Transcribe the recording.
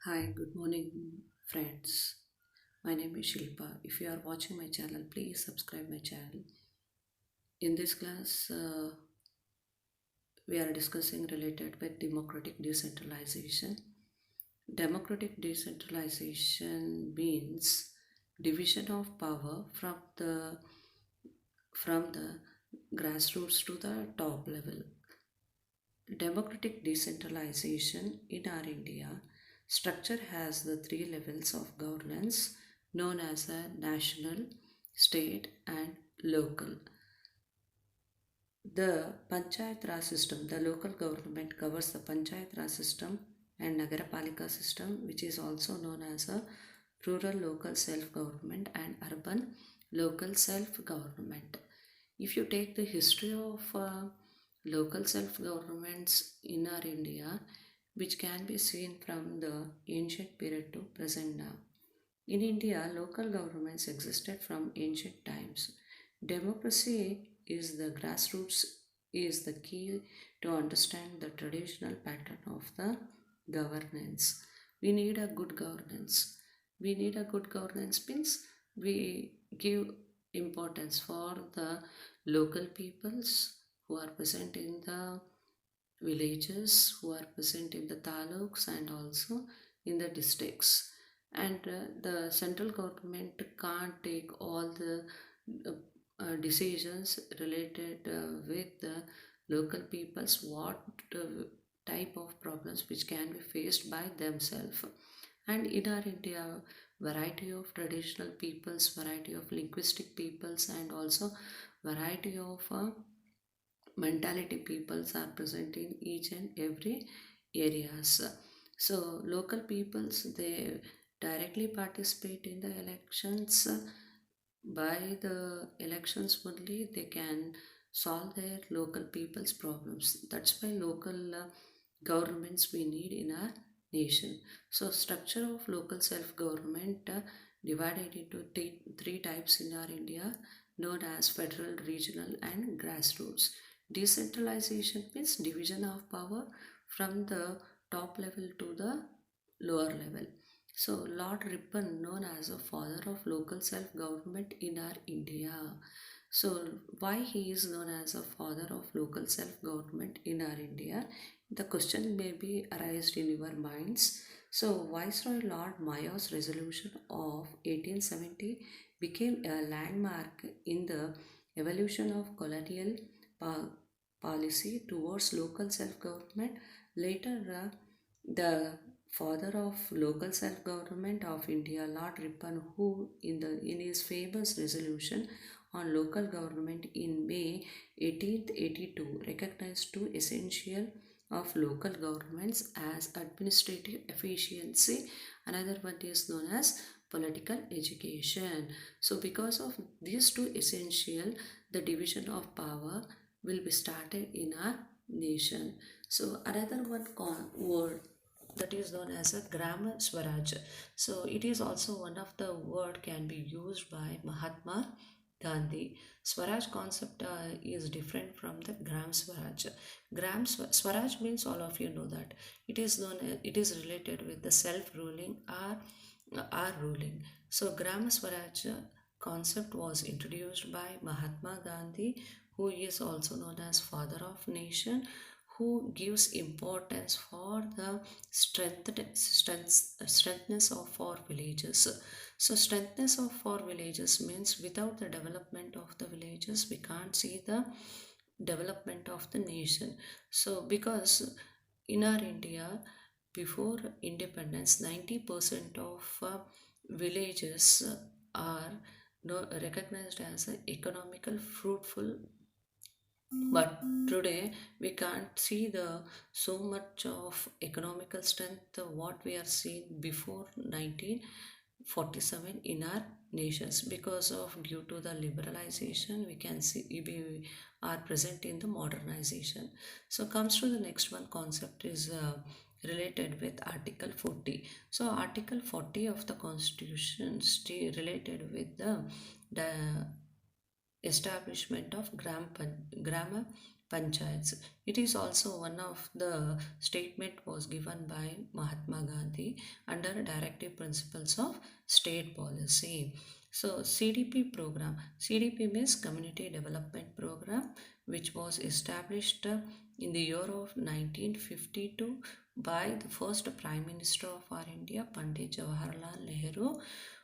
Hi, good morning, friends. My name is Shilpa. If you are watching my channel, please subscribe my channel. In this class, we are discussing related with democratic decentralization. Democratic decentralization means division of power from the grassroots to the top level. Democratic decentralization in our India structure has the three levels of governance known as a national, state, and local. The Panchayat Raj system, the local government covers the Panchayat Raj system and Nagarapalika system, which is also known as a rural local self-government and urban local self-government. If you take the history of local self-governments in our India, which can be seen from the ancient period to present now. In India, local governments existed from ancient times. Democracy is the grassroots is the key to understand the traditional pattern of the governance. We need a good governance. We need a good governance means we give importance for the local peoples who are present in the villages, who are present in the taluks and also in the districts. And the central government can't take all the decisions related with the local peoples, what type of problems which can be faced by themselves. And in our India, variety of traditional peoples, variety of linguistic peoples, and also variety of mentality peoples are present in each and every areas. So local peoples, they directly participate in the elections. By the elections only they can solve their local people's problems. That's why local governments we need in our nation. So structure of local self government divided into three types in our India, known as federal, regional, and grassroots. Decentralization means division of power from the top level to the lower level. So Lord Ripon, known as a father of local self-government in our India. So why he is known as a father of local self-government in our India? The question may be arised in your minds. So Viceroy Lord Mayo's resolution of 1870 became a landmark in the evolution of colonial pa- policy towards local self-government. Later, the father of local self-government of India, Lord Ripon, who in his famous resolution on local government in May 1882 recognized two essential of local governments as administrative efficiency. Another one is known as political education. So because of these two essential, the division of power will be started in our nation. So another one word that is known as a Gram Swaraj. So it is also one of the word can be used by Mahatma Gandhi. Swaraj concept is different from the Gram Swaraj. Swaraj means all of you know that it is known. It is related with the self-ruling or ruling. So Gram Swaraj concept was introduced by Mahatma Gandhi, who is also known as father of nation, who gives importance for the strengthness of our villages. So strengthness of our villages means without the development of the villages we can't see the development of the nation. So because in our India, before independence, 90% of villages are recognized as a economical fruitful, but today we can't see the so much of economical strength what we are seeing before 1947 in our nations. Because of due to the liberalization we can see we are present in the modernization. So comes to the next one concept is related with article 40. So article 40 of the constitution related with the establishment of Grama panchayats. It is also one of the statement was given by Mahatma Gandhi under directive principles of state policy. So CDP program, CDP means Community Development Program, which was established in the year of 1952 by the first Prime Minister of our India, Pandit Jawaharlal Nehru,